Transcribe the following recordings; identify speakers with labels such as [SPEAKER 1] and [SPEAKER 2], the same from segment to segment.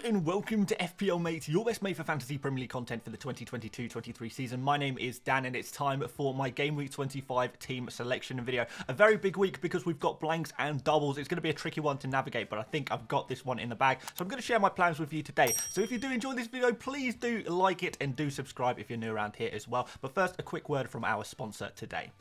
[SPEAKER 1] and welcome to FPL Mate, your best mate for fantasy Premier League content for the 2022-23 season. My name is Dan and it's time for my Game Week 25 team selection video. A very big week because we've got blanks and doubles. It's going to be a tricky one to navigate, but I think I've got this one in the bag. So I'm going to share my plans with you today. So if you do enjoy this video, please do like it and do subscribe if you're new around here as well. But first, a quick word from our sponsor today.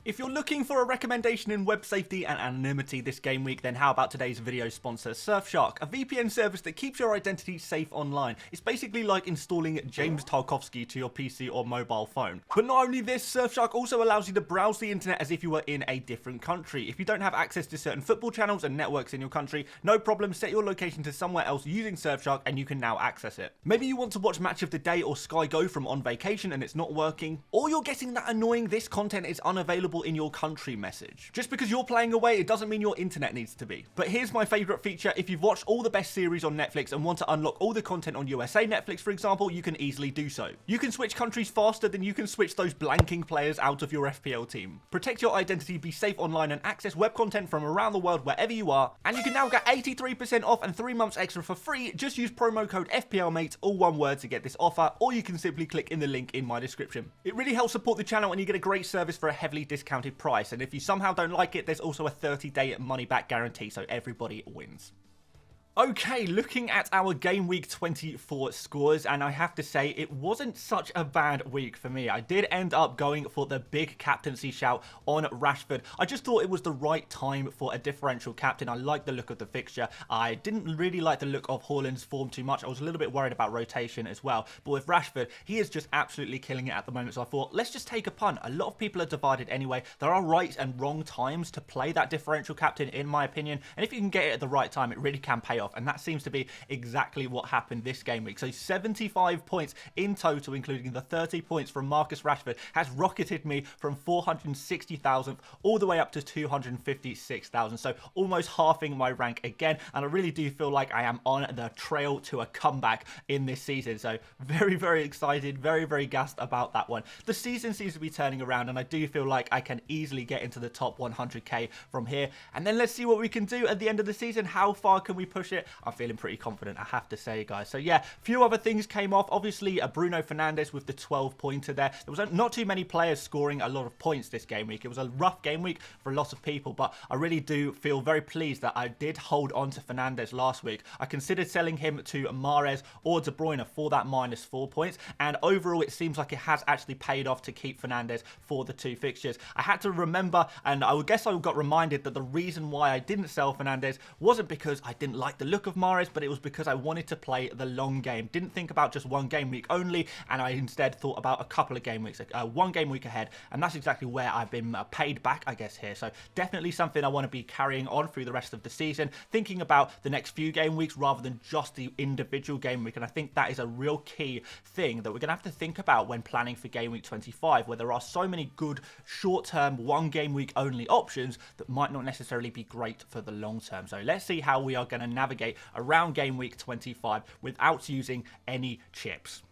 [SPEAKER 1] If you're looking for a recommendation in web safety and anonymity this game week, then how about today's video sponsor, Surfshark, a VPN service that keeps your identity safe online. It's basically like installing James Tarkovsky to your PC or mobile phone. But not only this, Surfshark also allows you to browse the internet as if you were in a different country. If you don't have access to certain football channels and networks in your country, no problem, set your location to somewhere else using Surfshark and you can now access it. Maybe you want to watch Match of the Day or Sky Go from on vacation and it's not working, or you're getting that annoying "this content is unavailable in your country" message. Just because you're playing away, it doesn't mean your internet needs to be. But here's my favorite feature. If you've watched all the best series on Netflix and want to unlock all the content on USA Netflix, for example, you can easily do so. You can switch countries faster than you can switch those blanking players out of your FPL team. Protect your identity, be safe online, and access web content from around the world wherever you are. And you can now get 83% off and 3 months extra for free. Just use promo code FPLMate, all one word, to get this offer, or you can simply click in the link in my description. It really helps support the channel and you get a great service for a heavily discounted price. And if you somehow don't like it, there's also a 30-day money-back guarantee, so everybody wins. Okay, looking at our Game Week 24 scores, and I have to say, it wasn't such a bad week for me. I did end up going for the big captaincy shout on Rashford. I just thought it was the right time for a differential captain. I like the look of the fixture. I didn't really like the look of Haaland's form too much. I was a little bit worried about rotation as well. But with Rashford, he is just absolutely killing it at the moment. So I thought, let's just take a punt. A lot of people are divided anyway. There are right and wrong times to play that differential captain, in my opinion. And if you can get it at the right time, it really can pay off. And that seems to be exactly what happened this game week. So 75 points in total, including the 30 points from Marcus Rashford, has rocketed me from 460,000 all the way up to 256,000. So almost halving my rank again. And I really do feel like I am on the trail to a comeback in this season. So very, very excited, very, very gassed about that one. The season seems to be turning around and I do feel like I can easily get into the top 100k from here. And then let's see what we can do at the end of the season. How far can we push it? I'm feeling pretty confident, I have to say, guys. So yeah, a few other things came off. Obviously, Bruno Fernandes with the 12-pointer there. There was not too many players scoring a lot of points this game week. It was a rough game week for a lot of people, but I really do feel very pleased that I did hold on to Fernandes last week. I considered selling him to Mahrez or De Bruyne for that -4 points, and overall, it seems like it has actually paid off to keep Fernandes for the 2 fixtures. I had to remember, and I guess I got reminded that the reason why I didn't sell Fernandes wasn't because I didn't like the look of Mahrez, but it was because I wanted to play the long game. Didn't think about just one game week only, and I instead thought about a couple of game weeks, one game week ahead, and that's exactly where I've been paid back, I guess, here. So definitely something I want to be carrying on through the rest of the season, thinking about the next few game weeks rather than just the individual game week, and I think that is a real key thing that we're going to have to think about when planning for Game Week 25, where there are so many good short-term, one game week only options that might not necessarily be great for the long term. So let's see how we are going to navigate around Game Week 25 without using any chips.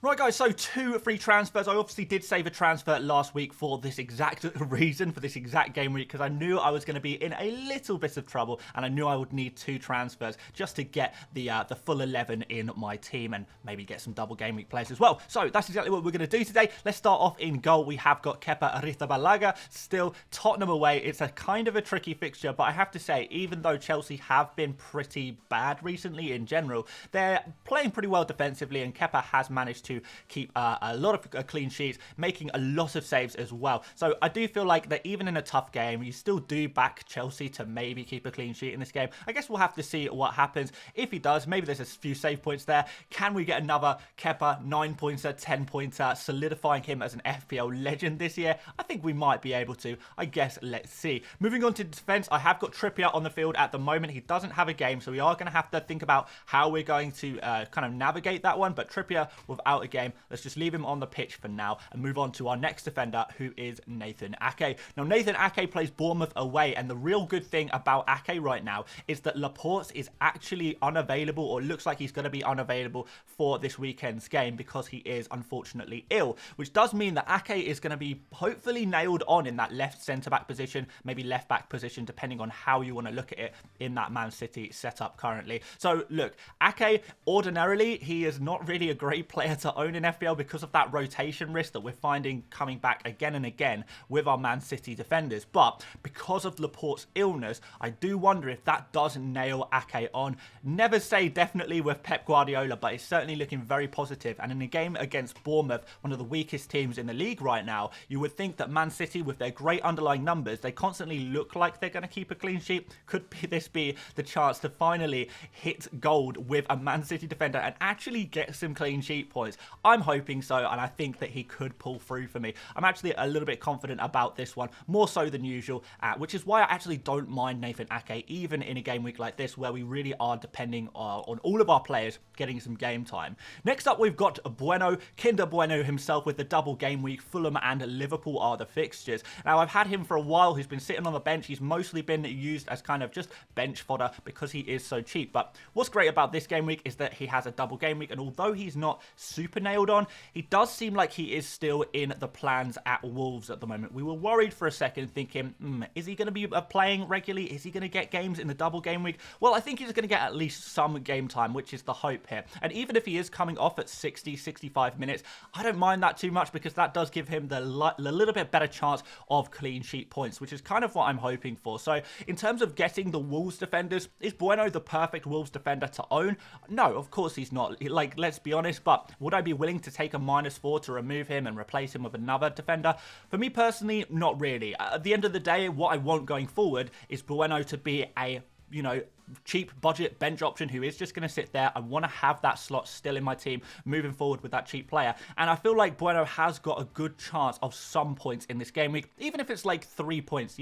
[SPEAKER 1] Right, guys, so 2 free transfers. I obviously did save a transfer last week for this exact reason, for this exact game week, because I knew I was going to be in a little bit of trouble, and I knew I would need 2 transfers just to get the full 11 in my team and maybe get some double game week players as well. So that's exactly what we're going to do today. Let's start off in goal. We have got Kepa Arrizabalaga, still Tottenham away. It's a kind of a tricky fixture, but I have to say, even though Chelsea have been pretty bad recently in general, they're playing pretty well defensively, and Kepa has managed to keep a lot of clean sheets, making a lot of saves as well. So I do feel like that even in a tough game, you still do back Chelsea to maybe keep a clean sheet in this game. I guess we'll have to see what happens. If he does, maybe there's a few save points there. Can we get another Kepa 9-pointer, 10-pointer, solidifying him as an FPL legend this year? I think we might be able to. I guess let's see. Moving on to defense, I have got Trippier on the field at the moment. He doesn't have a game, so we are going to have to think about how we're going to kind of navigate that one. But Trippier without out a game. Let's just leave him on the pitch for now and move on to our next defender, who is Nathan Ake. Now, Nathan Ake plays Bournemouth away, and the real good thing about Ake right now is that Laporte is actually unavailable, or looks like he's going to be unavailable for this weekend's game because he is unfortunately ill, which does mean that Ake is going to be hopefully nailed on in that left centre-back position, maybe left-back position, depending on how you want to look at it in that Man City setup currently. So, look, Ake, ordinarily, he is not really a great player to own in FPL because of that rotation risk that we're finding coming back again and again with our Man City defenders. But because of Laporte's illness, I do wonder if that does nail Ake on. Never say definitely with Pep Guardiola, but it's certainly looking very positive. And in a game against Bournemouth, one of the weakest teams in the league right now, you would think that Man City, with their great underlying numbers, they constantly look like they're going to keep a clean sheet. Could this be the chance to finally hit gold with a Man City defender and actually get some clean sheet points? I'm hoping so, and I think that he could pull through for me. I'm actually a little bit confident about this one, more so than usual, which is why I actually don't mind Nathan Ake, even in a game week like this, where we really are depending on all of our players getting some game time. Next up, we've got Bueno, Kinder Bueno himself, with the double game week. Fulham and Liverpool are the fixtures. Now, I've had him for a while. He's been sitting on the bench. He's mostly been used as kind of just bench fodder because he is so cheap. But what's great about this game week is that he has a double game week, and although he's not super nailed on, he does seem like he is still in the plans at Wolves at the moment. We were worried for a second, thinking, is he going to be playing regularly? Is he going to get games in the double game week? Well, I think he's going to get at least some game time, which is the hope here. And even if he is coming off at 60, 65 minutes, I don't mind that too much, because that does give him the little bit better chance of clean sheet points, which is kind of what I'm hoping for. So in terms of getting the Wolves defenders, is Bueno the perfect Wolves defender to own? No, of course he's not. Like, let's be honest, but would I be willing to take a -4 to remove him and replace him with another defender? For me personally, not really. At the end of the day, what I want going forward is Bueno to be a, cheap budget bench option who is just going to sit there. I want to have that slot still in my team moving forward with that cheap player. And I feel like Bueno has got a good chance of some points in this game week, even if it's like 3 points.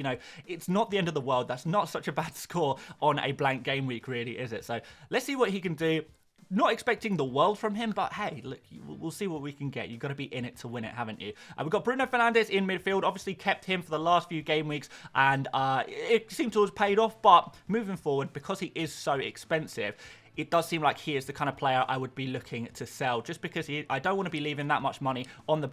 [SPEAKER 1] It's not the end of the world. That's not such a bad score on a blank game week, really, is it? So let's see what he can do. Not expecting the world from him, but hey, look, we'll see what we can get. You've got to be in it to win it, haven't you? We've got Bruno Fernandes in midfield. Obviously kept him for the last few game weeks, and it seemed to have paid off. But moving forward, because he is so expensive, it does seem like he is the kind of player I would be looking to sell, just because I don't want to be leaving that much money on the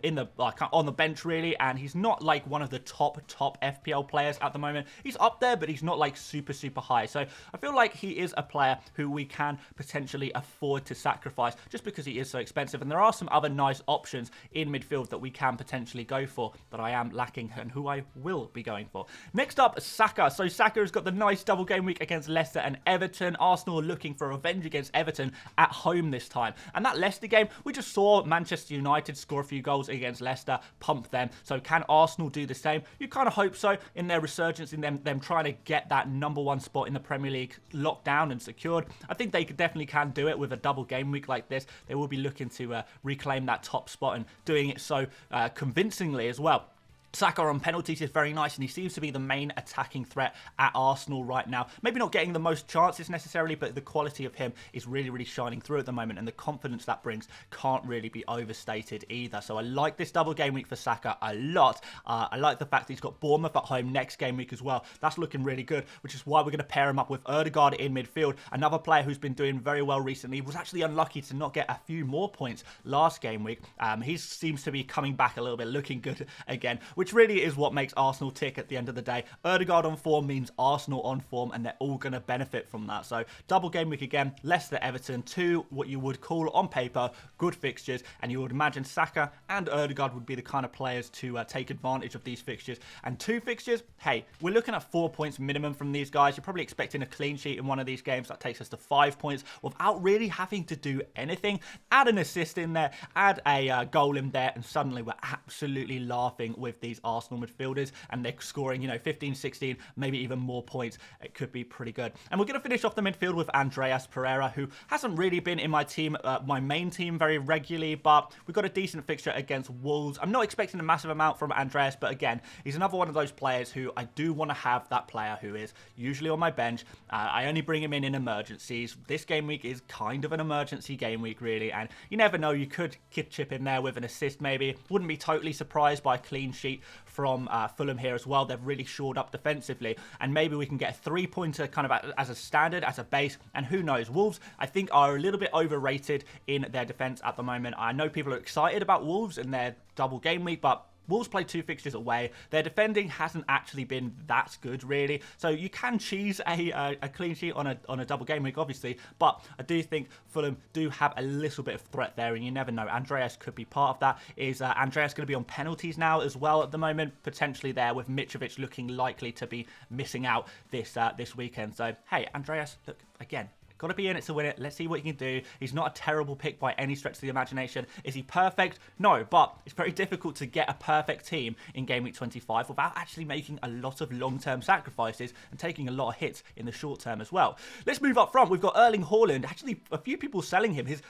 [SPEAKER 1] bench, really. And he's not like one of the top FPL players at the moment. He's up there, but he's not like super high. So I feel like he is a player who we can potentially afford to sacrifice, just because he is so expensive. And there are some other nice options in midfield that we can potentially go for, that I am lacking, and who I will be going for. Next up, Saka. So Saka has got the nice double game week against Leicester and Everton. Arsenal looking for revenge against Everton at home this time. And that Leicester game, we just saw Manchester United score a few goals against Leicester, pump them. So can Arsenal do the same? You kind of hope so, in their resurgence, in them trying to get that #1 spot in the Premier League locked down and secured. I think they definitely can do it with a double game week like this. They will be looking to reclaim that top spot, and doing it so convincingly as well. Saka on penalties is very nice, and he seems to be the main attacking threat at Arsenal right now. Maybe not getting the most chances necessarily, but the quality of him is really shining through at the moment, and the confidence that brings can't really be overstated either. So I like this double game week for Saka a lot. I like the fact that he's got Bournemouth at home next game week as well. That's looking really good, which is why we're going to pair him up with Ødegaard in midfield. Another player who's been doing very well recently, was actually unlucky to not get a few more points last game week. He seems to be coming back a little bit, looking good again, which really is what makes Arsenal tick at the end of the day. Ødegaard on form means Arsenal on form, and they're all going to benefit from that. So double game week again, Leicester, Everton, two what you would call on paper good fixtures, and you would imagine Saka and Ødegaard would be the kind of players to take advantage of these fixtures. And 2 fixtures, hey, we're looking at 4 points minimum from these guys. You're probably expecting a clean sheet in one of these games. That takes us to 5 points without really having to do anything. Add an assist in there, add a goal in there, and suddenly we're absolutely laughing with these Arsenal midfielders and they're scoring, 15, 16, maybe even more points, it could be pretty good. And we're going to finish off the midfield with Andreas Pereira, who hasn't really been in my team, my main team very regularly, but we've got a decent fixture against Wolves. I'm not expecting a massive amount from Andreas, but again, he's another one of those players who I do want to have that player who is usually on my bench. I only bring him in emergencies. This game week is kind of an emergency game week, really, and you never know, you could chip in there with an assist maybe. Wouldn't be totally surprised by a clean sheet from Fulham here as well. They've really shored up defensively, and maybe we can get a 3-pointer kind of as a standard, as a base, and who knows. Wolves, I think, are a little bit overrated in their defence at the moment. I know people are excited about Wolves and their double game week, but Wolves play 2 fixtures away. Their defending hasn't actually been that good, really. So you can cheese a clean sheet on a double game week, obviously. But I do think Fulham do have a little bit of threat there, and you never know. Andreas could be part of that. Is Andreas going to be on penalties now as well at the moment? Potentially there, with Mitrovic looking likely to be missing out this weekend. So, hey, Andreas, look, again, got to be in it to win it. Let's see what he can do. He's not a terrible pick by any stretch of the imagination. Is he perfect? No, but it's very difficult to get a perfect team in Game Week 25 without actually making a lot of long-term sacrifices and taking a lot of hits in the short term as well. Let's move up front. We've got Erling Haaland. Actually, a few people selling him. His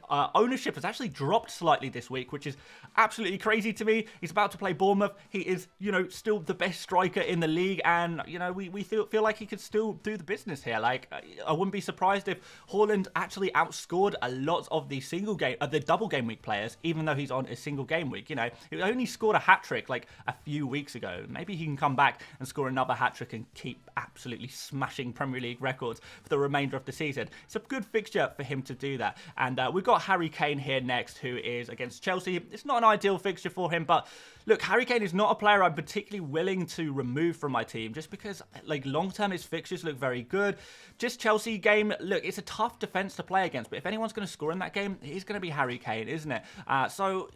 [SPEAKER 1] ownership has actually dropped slightly this week, which is absolutely crazy to me. He's about to play Bournemouth. He is, still the best striker in the league, and, we feel like he could still do the business here. Like, I wouldn't be surprised if Haaland actually outscored a lot of the double game week players, even though he's on a single game week. He only scored a hat-trick like a few weeks ago. Maybe he can come back and score another hat-trick and keep absolutely smashing Premier League records for the remainder of the season. It's a good fixture for him to do that. And we've got Harry Kane here next, who is against Chelsea. It's not an ideal fixture for him, but look, Harry Kane is not a player I'm particularly willing to remove from my team, just because, like, long-term his fixtures look very good. Just Chelsea game, look, it's a tough defence to play against, but if anyone's going to score in that game, it is going to be Harry Kane, isn't it? So,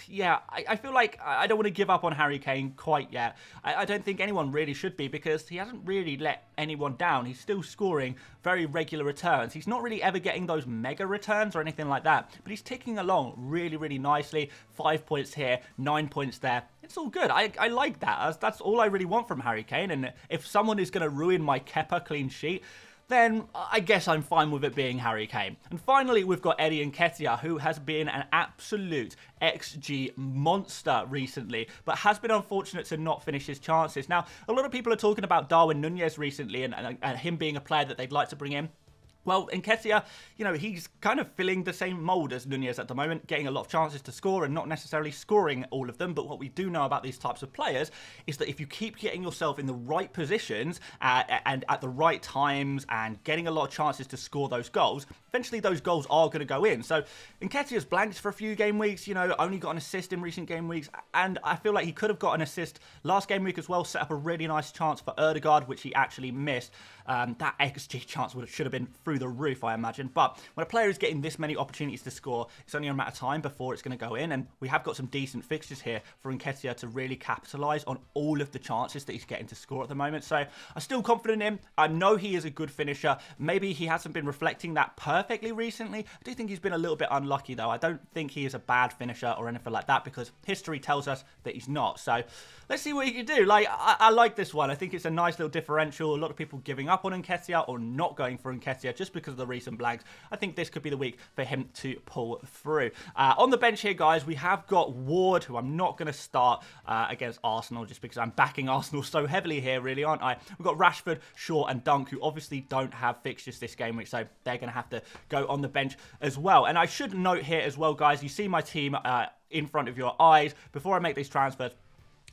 [SPEAKER 1] yeah, I feel like I don't want to give up on Harry Kane quite yet. I don't think anyone really should be, because he hasn't really let anyone down. He's still scoring very regular returns. He's not really ever getting those mega returns or anything like that, but he's ticking along really, really nicely. 5 points here, 9 points there. It's all good. I like that. That's all I really want from Harry Kane, and if someone is going to ruin my Kepa clean sheet, then I guess I'm fine with it being Harry Kane. And finally, we've got Eddie Nketiah, who has been an absolute XG monster recently, but has been unfortunate to not finish his chances. Now, a lot of people are talking about Darwin Núñez recently and him being a player that they'd like to bring in. Well, Nketiah, he's kind of filling the same mould as Núñez at the moment, getting a lot of chances to score and not necessarily scoring all of them. But what we do know about these types of players is that if you keep getting yourself in the right positions and at the right times and getting a lot of chances to score those goals, eventually those goals are going to go in. So Nketiah's blanked for a few game weeks, only got an assist in recent game weeks. And I feel like he could have got an assist last game week as well, set up a really nice chance for Ødegaard, which he actually missed. That XG chance should have been through the roof, I imagine. But when a player is getting this many opportunities to score, it's only a matter of time before it's going to go in. And we have got some decent fixtures here for Nketiah to really capitalise on all of the chances that he's getting to score at the moment. So I'm still confident in him. I know he is a good finisher. Maybe he hasn't been reflecting that perfectly recently. I do think he's been a little bit unlucky, though. I don't think he is a bad finisher or anything like that, because history tells us that he's not. So let's see what he can do. Like, I like this one. I think it's a nice little differential. A lot of people giving up on Nketiah or not going for Nketiah just because of the recent blanks. I think this could be the week for him to pull through. On the bench here, guys, we have got Ward, who I'm not going to start against Arsenal just because I'm backing Arsenal so heavily here, really, aren't I? We've got Rashford, Shaw and Dunk, who obviously don't have fixtures this game week, so they're going to have to go on the bench as well. And I should note here as well, guys, you see my team in front of your eyes. Before I make these transfers,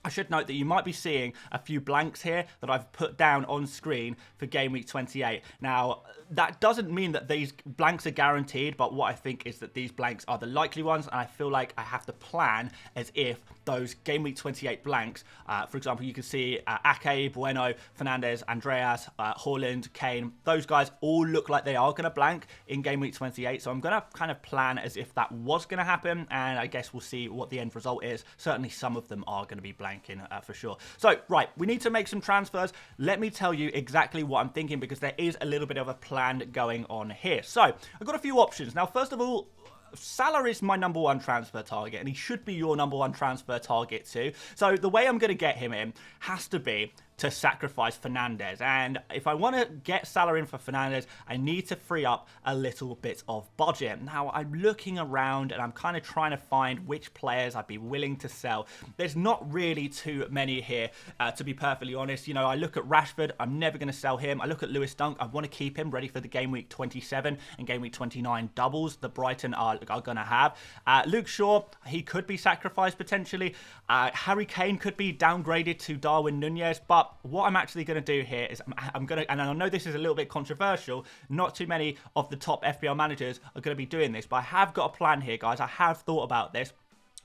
[SPEAKER 1] I should note that you might be seeing a few blanks here that I've put down on screen for Game Week 28. Now, that doesn't mean that these blanks are guaranteed, but what I think is that these blanks are the likely ones, and I feel like I have to plan as if those Game Week 28 blanks, for example, you can see Ake, Bueno, Fernandes, Andreas, Haaland, Kane, those guys all look like they are going to blank in Game Week 28, so I'm going to kind of plan as if that was going to happen, and I guess we'll see what the end result is. Certainly some of them are going to be blanking for sure. So, right, we need to make some transfers. Let me tell you exactly what I'm thinking, because there is a little bit of a plan going on here. So, I've got a few options. Now, first of all, Salah is my number one transfer target, and he should be your number one transfer target too. So the way I'm going to get him in has to be to sacrifice Fernandes. And if I want to get Salah in for Fernandes, I need to free up a little bit of budget. Now, I'm looking around and I'm kind of trying to find which players I'd be willing to sell. There's not really too many here, to be perfectly honest. You know, I look at Rashford, I'm never going to sell him. I look at Lewis Dunk, I want to keep him ready for the Game Week 27 and Game Week 29 doubles that Brighton are going to have. Luke Shaw, he could be sacrificed potentially. Harry Kane could be downgraded to Darwin Nunez, but what I'm actually going to do here is I'm going to, and I know this is a little bit controversial, not too many of the top FPL managers are going to be doing this, but I have got a plan here, guys. I have thought about this.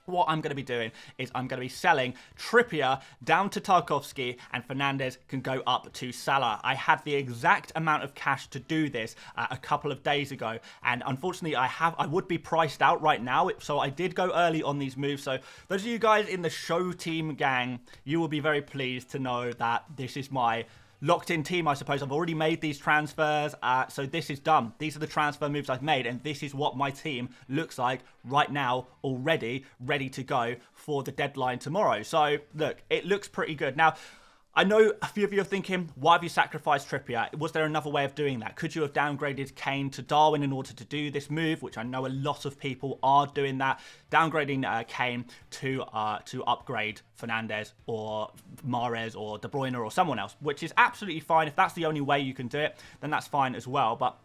[SPEAKER 1] What I'm going to be doing is I'm going to be selling Trippier down to Tarkowski, and Fernandes can go up to Salah. I had the exact amount of cash to do this a couple of days ago, and unfortunately I would be priced out right now, so I did go early on these moves. So those of you guys in the show team gang, you will be very pleased to know that this is my locked in team, I suppose. I've already made these transfers, so this is done. These are the transfer moves I've made, and this is what my team looks like right now, already ready to go for the deadline tomorrow. So look, it looks pretty good. Now, I know a few of you are thinking, why have you sacrificed Trippier? Was there another way of doing that? Could you have downgraded Kane to Darwin in order to do this move? Which I know a lot of people are doing that. Downgrading Kane to upgrade Fernandes or Mahrez or De Bruyne or someone else, which is absolutely fine. If that's the only way you can do it, then that's fine as well. But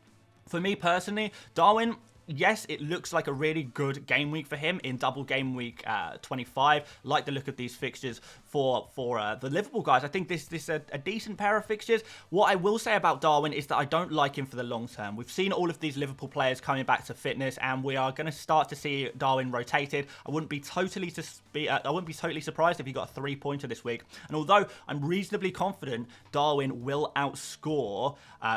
[SPEAKER 1] for me personally, Darwin, yes, it looks like a really good game week for him in double game week 25. Like the look of these fixtures for the Liverpool guys. I think this is a decent pair of fixtures. What I will say about Darwin is that I don't like him for the long term. We've seen all of these Liverpool players coming back to fitness, and we are going to start to see Darwin rotated. I wouldn't be totally surprised if he got a 3-pointer this week. And although I'm reasonably confident Darwin will outscore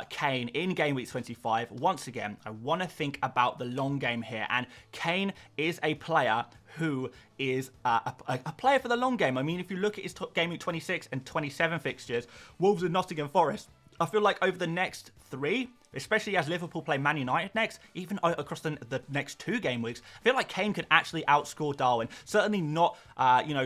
[SPEAKER 1] Kane in game week 25, once again, I want to think about the long game here. And Kane is a player who is a player for the long game. I mean, if you look at his game week 26 and 27 fixtures, Wolves and Nottingham Forest, I feel like over the next 3, especially as Liverpool play Man United next, even across the next 2 game weeks, I feel like Kane could actually outscore Darwin. Certainly not,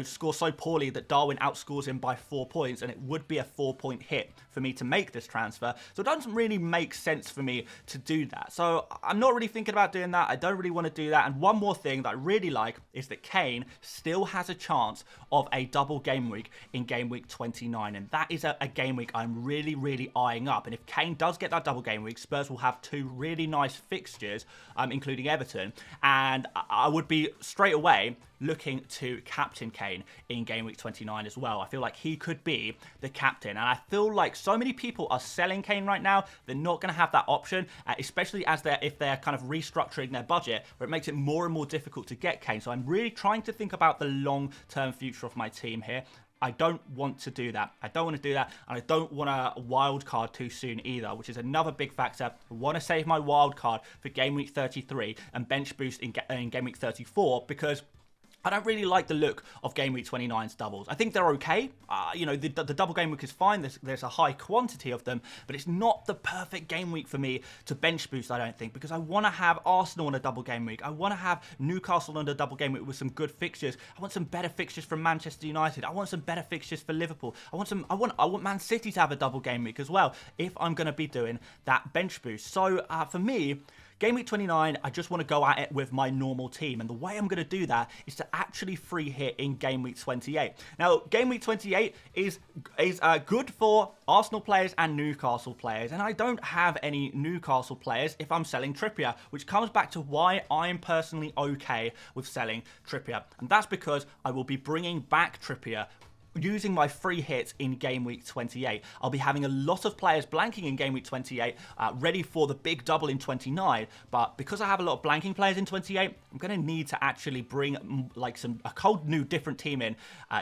[SPEAKER 1] score so poorly that Darwin outscores him by 4 points, and it would be a 4-point hit for me to make this transfer. So it doesn't really make sense for me to do that. So I'm not really thinking about doing that. I don't really want to do that. And one more thing that I really like is that Kane still has a chance of a double game week in game week 29. And that is a game week I'm really, really eyeing up. And if Kane does get that double game week, Spurs will have 2 really nice fixtures, including Everton, and I would be straight away looking to captain Kane in game week 29 as well. I feel like he could be the captain, and I feel like so many people are selling Kane right now. They're not going to have that option, especially as if they're kind of restructuring their budget, where it makes it more and more difficult to get Kane. So I'm really trying to think about the long-term future of my team here. I don't want to do that. I don't want to do that, and I don't want a wild card too soon either, which is another big factor. I want to save my wild card for game week 33 and bench boost in game week 34, because I don't really like the look of game week 29's doubles. I think they're okay. The double game week is fine. There's a high quantity of them, but it's not the perfect game week for me to bench boost, I don't think, because I want to have Arsenal on a double game week. I want to have Newcastle on a double game week with some good fixtures. I want some better fixtures from Manchester United. I want some better fixtures for Liverpool. I want Man City to have a double game week as well if I'm going to be doing that bench boost. So for me, game week 29, I just want to go at it with my normal team. And the way I'm going to do that is to actually free hit in game week 28. Now, game week 28 is good for Arsenal players and Newcastle players. And I don't have any Newcastle players if I'm selling Trippier, which comes back to why I'm personally okay with selling Trippier. And that's because I will be bringing back Trippier using my free hits in game week 28. I'll be having a lot of players blanking in game week 28, ready for the big double in 29. But because I have a lot of blanking players in 28, I'm going to need to actually bring a cold new different team in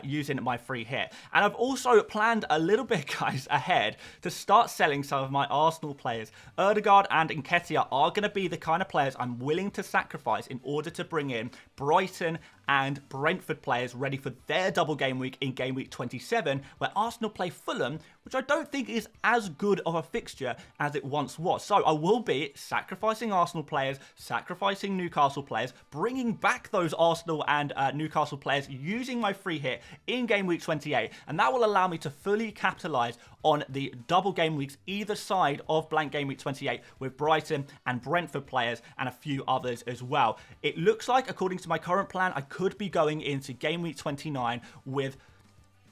[SPEAKER 1] using my free hit. And I've also planned a little bit, guys, ahead to start selling some of my Arsenal players. Ødegaard and Nketiah are going to be the kind of players I'm willing to sacrifice in order to bring in Brighton and Brentford players ready for their double game week in game week week 27, where Arsenal play Fulham, which I don't think is as good of a fixture as it once was. So I will be sacrificing Arsenal players, sacrificing Newcastle players, bringing back those Arsenal and Newcastle players using my free hit in game week 28, and that will allow me to fully capitalise on the double game weeks either side of blank game week 28 with Brighton and Brentford players and a few others as well. It looks like, according to my current plan, I could be going into game week 29 with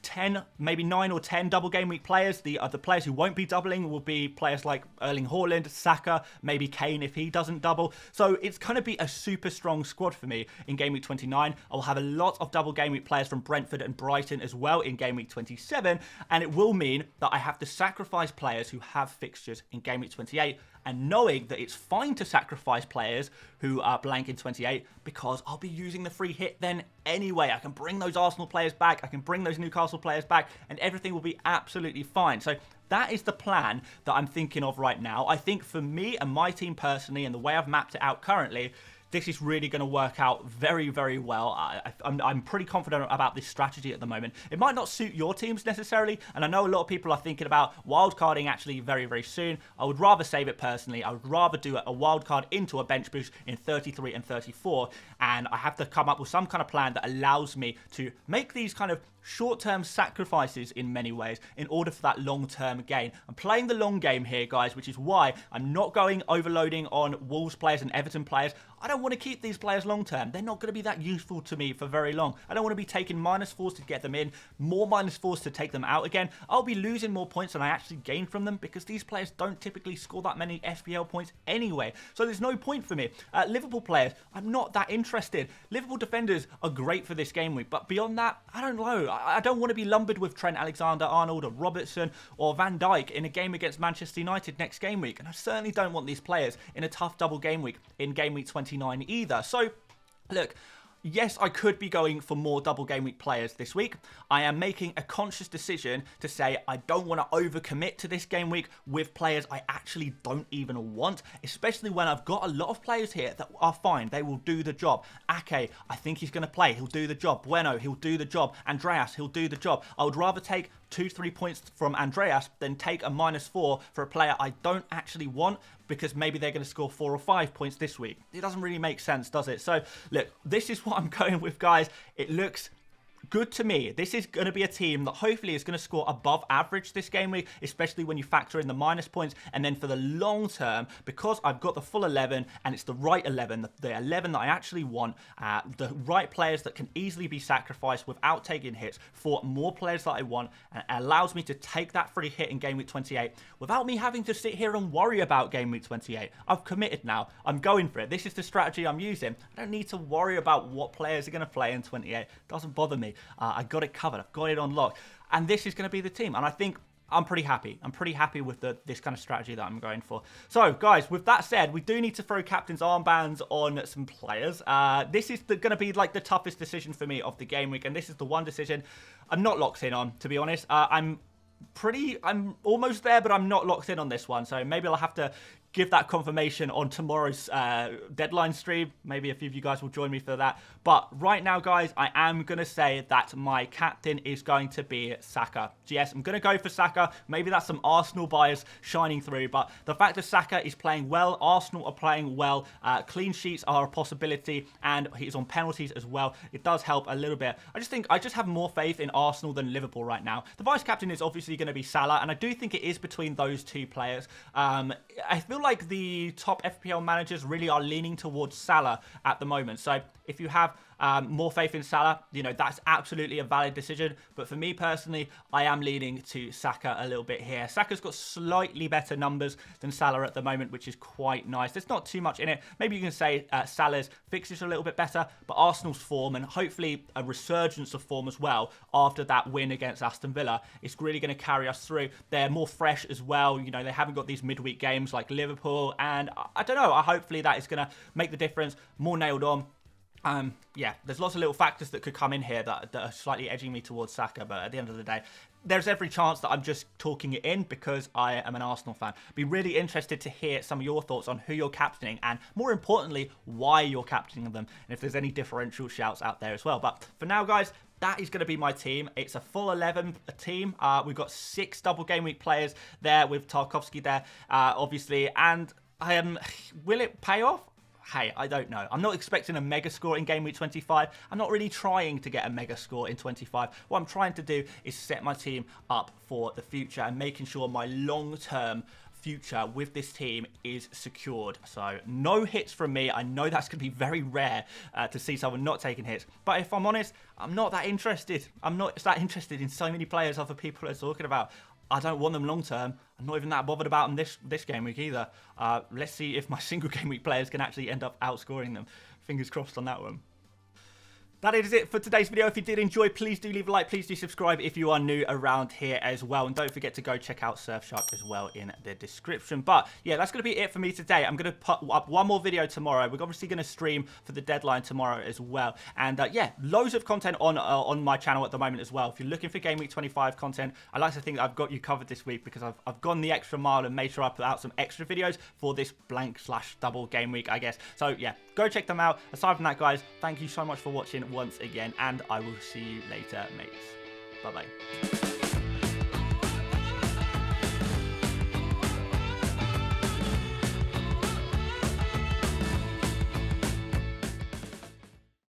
[SPEAKER 1] 10, maybe 9 or 10 double game week players. The players who won't be doubling will be players like Erling Haaland, Saka, maybe Kane if he doesn't double. So it's going to be a super strong squad for me in game week 29. I'll have a lot of double game week players from Brentford and Brighton as well in game week 27, and it will mean that I have to sacrifice players who have fixtures in game week 28, and knowing that it's fine to sacrifice players who are blank in 28 because I'll be using the free hit then anyway. I can bring those Arsenal players back, I can bring those Newcastle players back, and everything will be absolutely fine. So that is the plan that I'm thinking of right now. I think for me and my team personally, and the way I've mapped it out currently, this is really going to work out very, very well. I'm pretty confident about this strategy at the moment. It might not suit your teams necessarily, and I know a lot of people are thinking about wildcarding actually very, very soon. I would rather save it personally. I would rather do a wildcard into a bench boost in 33 and 34, and I have to come up with some kind of plan that allows me to make these kind of short-term sacrifices in many ways in order for that long-term gain. I'm playing the long game here, guys, which is why I'm not going overloading on Wolves players and Everton players. I don't want to keep these players long-term. They're not going to be that useful to me for very long. I don't want to be taking -4s to get them in, more -4s to take them out again. I'll be losing more points than I actually gain from them because these players don't typically score that many FPL points anyway. So there's no point for me. Liverpool players, I'm not that interested. Liverpool defenders are great for this game week, but beyond that, I don't know. I don't want to be lumbered with Trent Alexander-Arnold or Robertson or Van Dijk in a game against Manchester United next game week. And I certainly don't want these players in a tough double game week in game week 29 either. So, look, yes, I could be going for more double game week players this week. I am making a conscious decision to say I don't want to overcommit to this game week with players I actually don't even want, especially when I've got a lot of players here that are fine. They will do the job. Ake, I think he's going to play. He'll do the job. Bueno, he'll do the job. Andreas, he'll do the job. I would rather take 2-3 points from Andreas than take a -4 for a player I don't actually want because maybe they're going to score 4 or 5 points this week. It doesn't really make sense, does it? So, look, this is what I'm going with, guys. It looks good to me. This is going to be a team that hopefully is going to score above average this game week, especially when you factor in the minus points. And then for the long term, because I've got the full 11 and it's the right 11, the 11 that I actually want, the right players that can easily be sacrificed without taking hits for more players that I want, and it allows me to take that free hit in game week 28 without me having to sit here and worry about game week 28. I've committed now. I'm going for it. This is the strategy I'm using. I don't need to worry about what players are going to play in 28. It doesn't bother me. I got it covered. I've got it on lock. And this is going to be the team. And I think I'm pretty happy. I'm pretty happy with this kind of strategy that I'm going for. So, guys, with that said, we do need to throw captain's armbands on some players. This is going to be like the toughest decision for me of the game week. And this is the one decision I'm not locked in on, to be honest. I'm almost there, but I'm not locked in on this one. So maybe I'll have to give that confirmation on tomorrow's deadline stream. Maybe a few of you guys will join me for that. But right now, guys, I am going to say that my captain is going to be Saka. Yes, I'm going to go for Saka. Maybe that's some Arsenal bias shining through. But the fact that Saka is playing well, Arsenal are playing well, clean sheets are a possibility, and he's on penalties as well. It does help a little bit. I just think I just have more faith in Arsenal than Liverpool right now. The vice-captain is obviously going to be Salah, and I do think it is between those two players. I feel like the top FPL managers really are leaning towards Salah at the moment. So if you have more faith in Salah, you know, that's absolutely a valid decision. But for me personally, I am leaning to Saka a little bit here. Saka's got slightly better numbers than Salah at the moment, which is quite nice. There's not too much in it. Maybe you can say Salah's fixtures are a little bit better, but Arsenal's form and hopefully a resurgence of form as well after that win against Aston Villa is really going to carry us through. They're more fresh as well. You know, they haven't got these midweek games like Liverpool, and I don't know. Hopefully that is going to make the difference. More nailed on. Yeah, there's lots of little factors that could come in here that are slightly edging me towards Saka, but at the end of the day, there's every chance that I'm just talking it in because I am an Arsenal fan. Be really interested to hear some of your thoughts on who you're captaining and, more importantly, why you're captaining them, and if there's any differential shouts out there as well. But for now, guys, that is going to be my team. It's a full 11 team. We've got 6 double game week players there with Tarkovsky there, obviously. And will it pay off? Hey, I don't know. I'm not expecting a mega score in game week 25. I'm not really trying to get a mega score in 25. What I'm trying to do is set my team up for the future and making sure my long-term future with this team is secured. So no hits from me. I know that's going to be very rare to see someone not taking hits. But if I'm honest, I'm not that interested. I'm not that interested in so many players other people are talking about. I don't want them long term. I'm not even that bothered about them this game week either. Let's see if my single game week players can actually end up outscoring them. Fingers crossed on that one. That is it for today's video. If you did enjoy, please do leave a like. Please do subscribe if you are new around here as well. And don't forget to go check out Surfshark as well in the description. But yeah, that's going to be it for me today. I'm going to put up one more video tomorrow. We're obviously going to stream for the deadline tomorrow as well. And yeah, loads of content on my channel at the moment as well. If you're looking for Game Week 25 content, I like to think that I've got you covered this week because I've gone the extra mile and made sure I put out some extra videos for this blank/double game week, I guess. So yeah, go check them out. Aside from that, guys, thank you so much for watching once again, and I will see you later, mates. Bye-bye.